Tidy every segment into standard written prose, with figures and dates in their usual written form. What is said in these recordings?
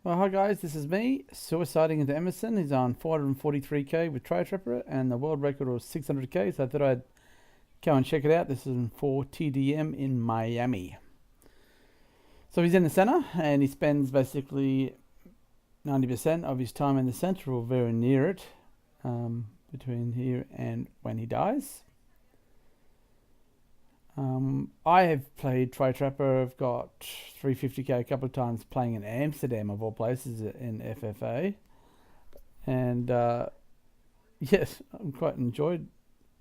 Well, hi guys, this is me, suiciding into Emerson. He's on 443k with Try Trapper, and the world record was 600k, so I thought I'd go and check it out. This is in 4TDM in Miami. So he's in the center, and he spends basically 90% of his time in the center, or very near it, between here and when he dies. I have played Try Trapper. I've got 350k a couple of times playing in Amsterdam, of all places, in FFA. And yes, I'm quite enjoyed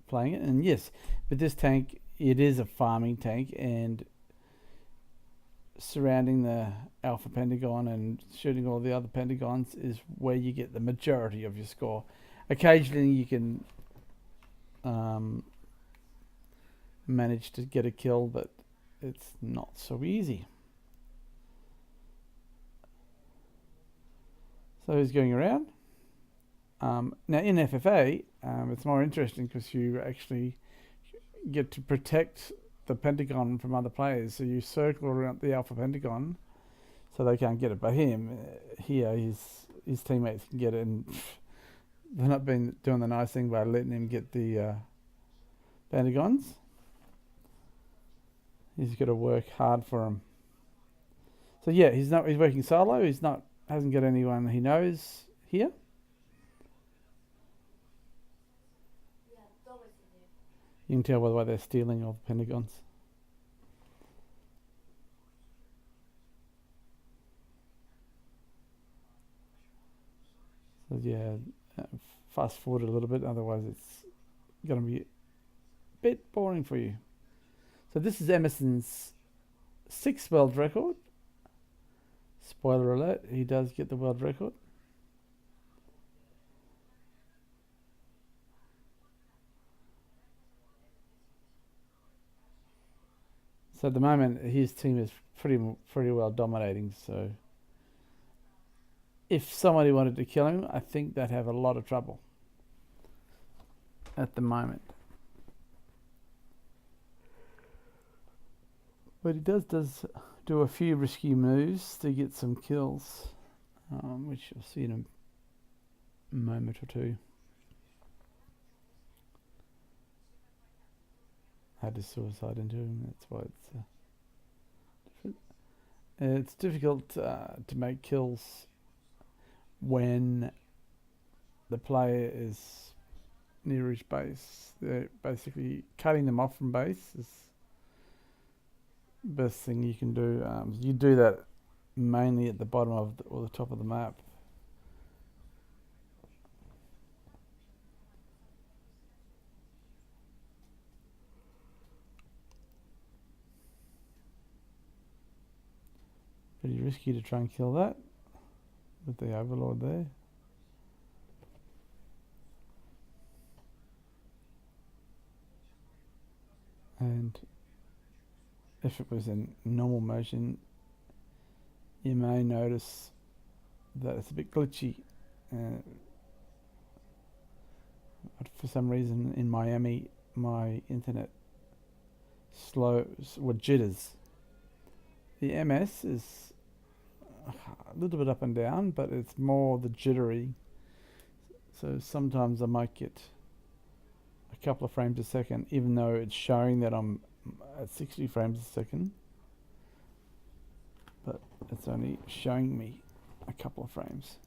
playing it. And yes, but this tank, it is a farming tank, and surrounding the Alpha Pentagon and shooting all the other Pentagons is where you get the majority of your score. Occasionally you can manage to get a kill, but it's not so easy. So he's going around. Now in FFA, it's more interesting because you actually get to protect the Pentagon from other players. So you circle around the Alpha Pentagon so they can't get it. But him, here, his teammates can get it, and they're not been doing the nice thing by letting him get the Pentagons. He's got to work hard for him. So yeah, he's working solo. Hasn't got anyone he knows here. You can tell by the way they're stealing all the Pentagons. So yeah, fast forward a little bit, otherwise it's going to be a bit boring for you. So this is Emerson's 6th world record. Spoiler alert, he does get the world record. So at the moment, his team is pretty well dominating. So if somebody wanted to kill him, I think they'd have a lot of trouble at the moment. But he does do a few risky moves to get some kills, which you'll see in a moment or two. I had to suicide into him, that's why it's different. It's difficult to make kills when the player is near his base. They're basically cutting them off from base is best thing you can do. You do that mainly at the bottom of or the top of the map. Pretty risky to try and kill that with the Overlord there. And if it was in normal motion, you may notice that it's a bit glitchy. For some reason in Miami, my internet jitters. The MS is a little bit up and down, but it's more the jittery. So sometimes I might get a couple of frames a second, even though it's showing that I'm at 60 frames a second, but it's only showing me a couple of frames.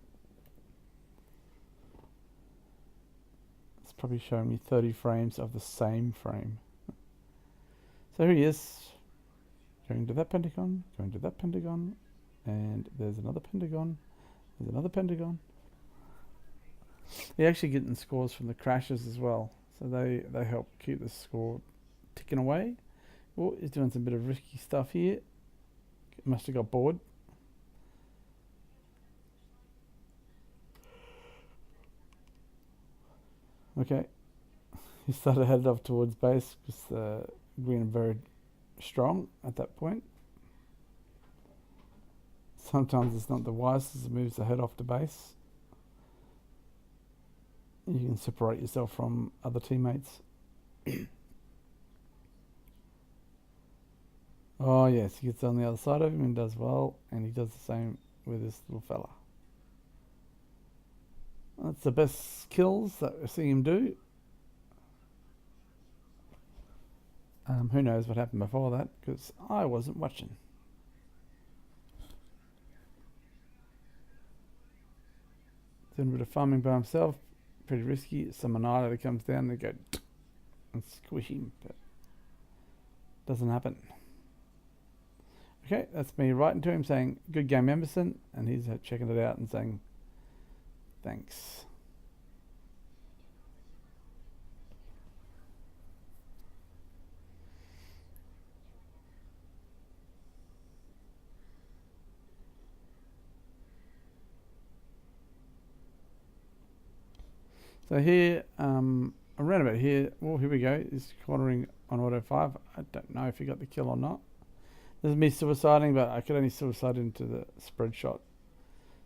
It's probably showing me 30 frames of the same frame. So here he is, going to that Pentagon, going to that Pentagon, and there's another Pentagon, there's another Pentagon. You're actually getting scores from the crashes as well, so they help keep the score ticking away. Oh, he's doing some bit of risky stuff here. Must have got bored. Okay, he started headed off towards base because the green are very strong at that point. Sometimes it's not the wisest moves to head off to base. You can separate yourself from other teammates. Oh yes, he gets on the other side of him and does well, and he does the same with this little fella. That's the best kills that we see him do. Who knows what happened before that, because I wasn't watching. Doing a bit of farming by himself, pretty risky. Some annihilator comes down, they go and squish him, but doesn't happen. Okay, that's me writing to him saying, good game, Emerson, and he's checking it out and saying, thanks. So here, around about here, well, here we go. He's cornering on auto 5. I don't know if he got the kill or not. This is me suiciding, but I could only suicide into the spread shot.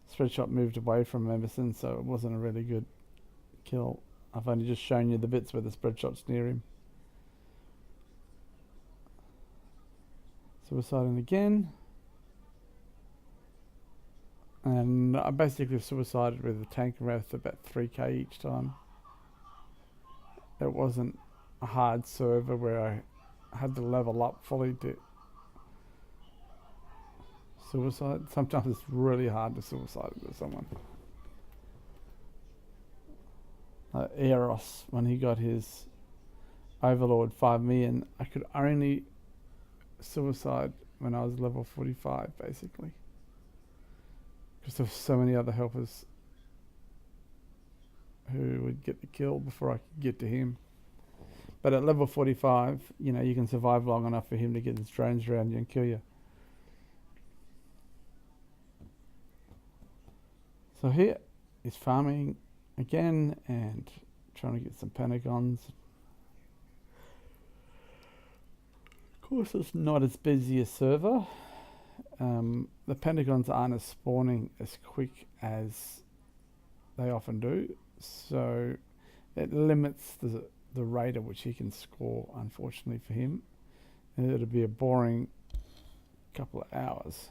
Spread shot moved away from Emerson, so it wasn't a really good kill. I've only just shown you the bits where the spread shot's near him. Suiciding again. And I basically suicided with a tank worth about 3k each time. It wasn't a hard server where I had to level up fully to suicide. Sometimes it's really hard to suicide with someone. Eros, when he got his Overlord 5 million, I could only suicide when I was level 45 basically. Because there were so many other helpers who would get the kill before I could get to him. But at level 45, you know, you can survive long enough for him to get his drones around you and kill you. So here is farming again and trying to get some Pentagons. Of course, it's not as busy a server. The Pentagons aren't spawning as quick as they often do, so it limits the rate at which he can score, unfortunately for him. And it'll be a boring couple of hours.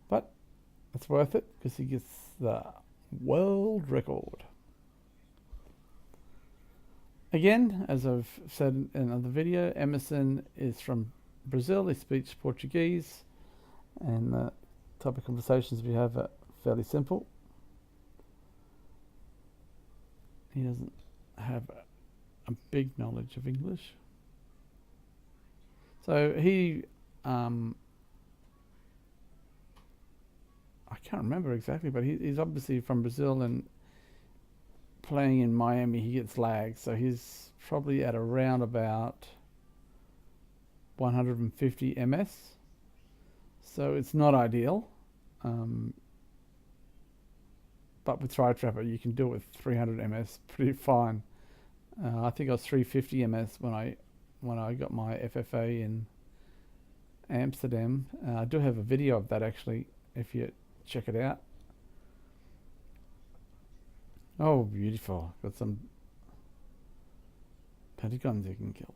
But it's worth it because he gets the world record. Again, as I've said in another video, Emerson is from Brazil. He speaks Portuguese, and the type of conversations we have are fairly simple. He doesn't have a big knowledge of English. So he, I can't remember exactly, but he's obviously from Brazil, and playing in Miami he gets lag, so he's probably at around about 150 ms, so it's not ideal, but with Thrive Trapper you can do it with 300 ms pretty fine. I think I was 350 ms when I got my FFA in Amsterdam. I do have a video of that actually if you check it out. Oh, beautiful. Got some Pentagons you can kill.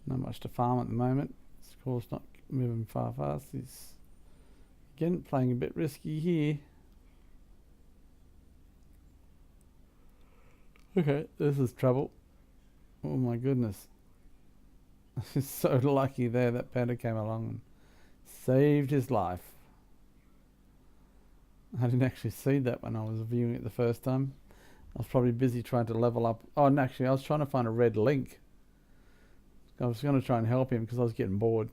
Not much to farm at the moment. Score's not moving fast. He's again playing a bit risky here. Okay, this is trouble. Oh my goodness. He's so lucky there that Panda came along and saved his life. I didn't actually see that when I was viewing it the first time. I was probably busy trying to level up. Oh, and actually I was trying to find a red link. I was going to try and help him because I was getting bored.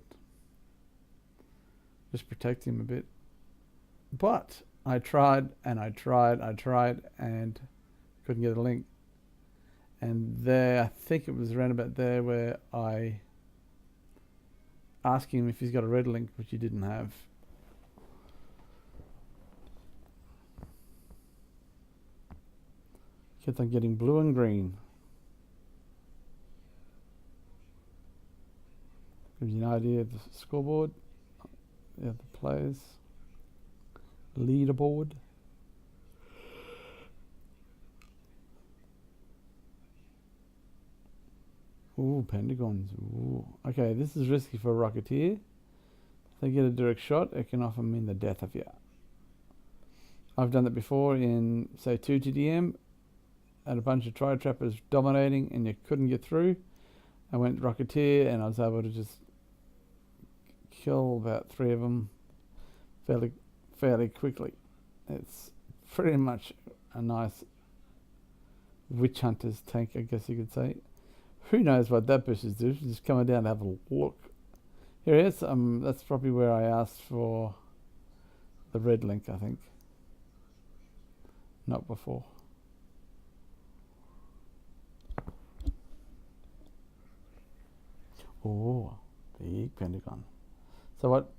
Just protect him a bit. But I tried and I tried and couldn't get a link. And there, I think it was around about there where I asked him if he's got a red link, which he didn't have. Kept on getting blue and green. Gives you an idea of the scoreboard. Yeah, the players. leaderboard. Ooh, pentagons. Ooh. Okay, this is risky for a Rocketeer. If they get a direct shot, it can often mean the death of you. I've done that before in, say, 2 TDM, and a bunch of Tri-Trappers dominating, and you couldn't get through. I went Rocketeer, and I was able to just kill about 3 of them fairly quickly. It's pretty much a nice witch hunter's tank, I guess you could say. Who knows what that bush is doing? Just coming down to have a look. Here it is. That's probably where I asked for the red link, I think. Not before. Oh, big pentagon. So what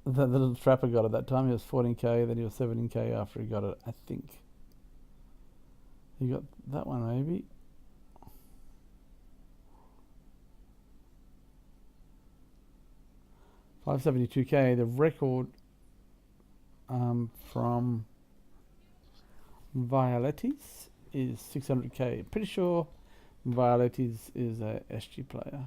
the little trapper got at that time, he was 14k, then he was 17k after he got it, I think. He got that one maybe. $572k. The record from Violetis is 600k. Pretty sure Violetis is a SG player.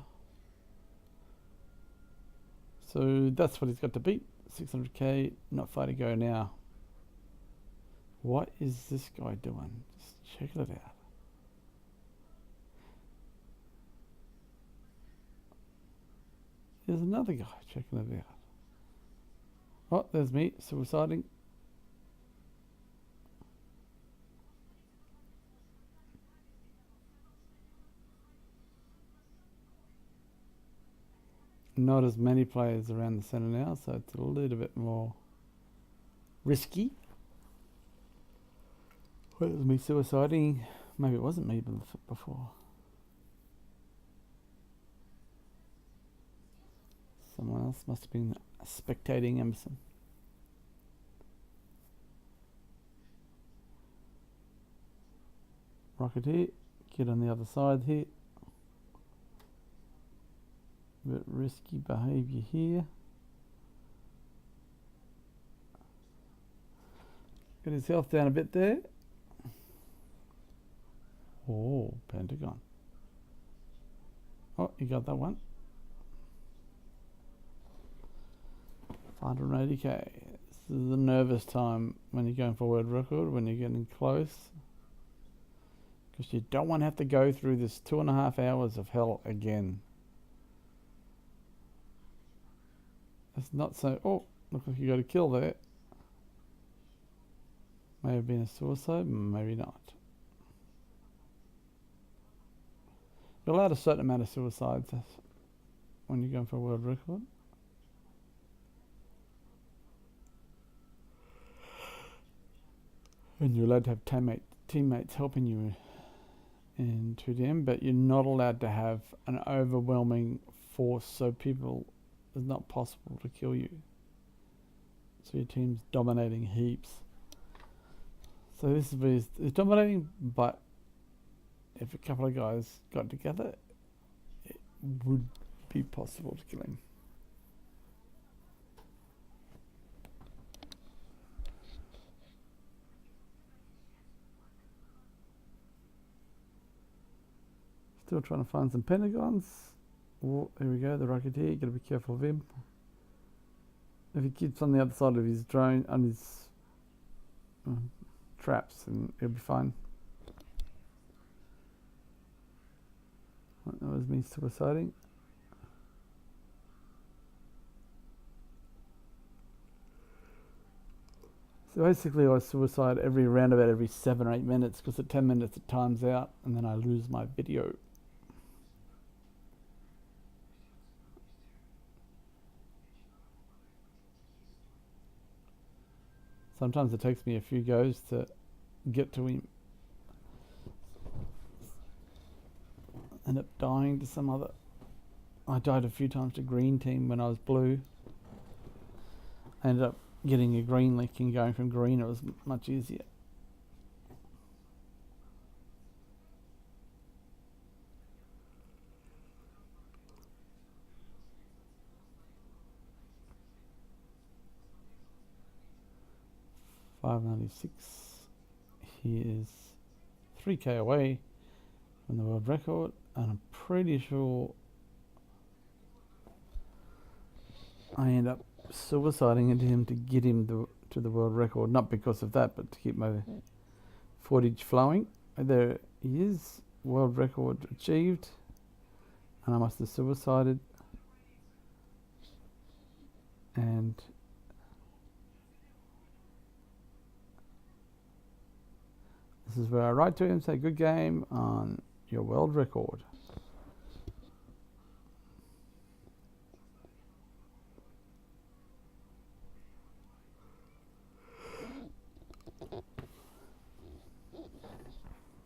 So that's what he's got to beat. 600k. Not far to go now. What is this guy doing? Just check it out. There's another guy checking it out. Oh, there's me suiciding. Not as many players around the center now, so it's a little bit more risky. Well, it was me suiciding. Maybe it wasn't me before. Someone else must have been spectating Emerson. Rocketeer, get on the other side here. A bit risky behaviour here. Get his health down a bit there. Oh, pentagon. Oh, you got that one. 580k. This is the nervous time when you're going for world record, when you're getting close. Because you don't want to have to go through this 2.5 hours of hell again. It's not so... Oh, looks like you got a kill there. May have been a suicide, maybe not. You're allowed a certain amount of suicides when you're going for a world record. And you're allowed to have teammates helping you in 2DM, but you're not allowed to have an overwhelming force, so it's not possible to kill you. So your team's dominating heaps. So this is dominating, but if a couple of guys got together, it would be possible to kill him. Still trying to find some pentagons. Oh, there we go, the Rocketeer. Got to be careful of him. If he keeps on the other side of his drone, on his traps, and he'll be fine. That was me suiciding. So basically I suicide around about every 7 or 8 minutes, because at 10 minutes it times out and then I lose my video. Sometimes it takes me a few goes to get to him. End up dying to some other... I died a few times to green team when I was blue. I ended up getting a green link and going from green, it was much easier. 596. He is 3k away from the world record, and I'm pretty sure I end up suiciding into him to get him to the world record, not because of that, but to keep my footage flowing. There he is, world record achieved, and I must have suicided. And this is where I write to him, say good game on your world record.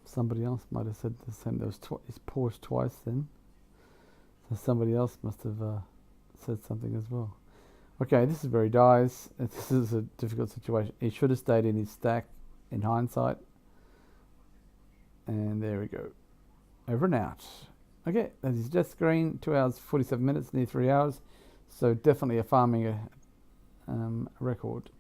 Somebody else might have said the same. There was he's paused twice then, so somebody else must have said something as well. Okay, this is where he dies. This is a difficult situation. He should have stayed in his stack in hindsight. And there we go. Over and out. Okay, that's his death screen. 2 hours, 47 minutes, near 3 hours. So definitely a farming record.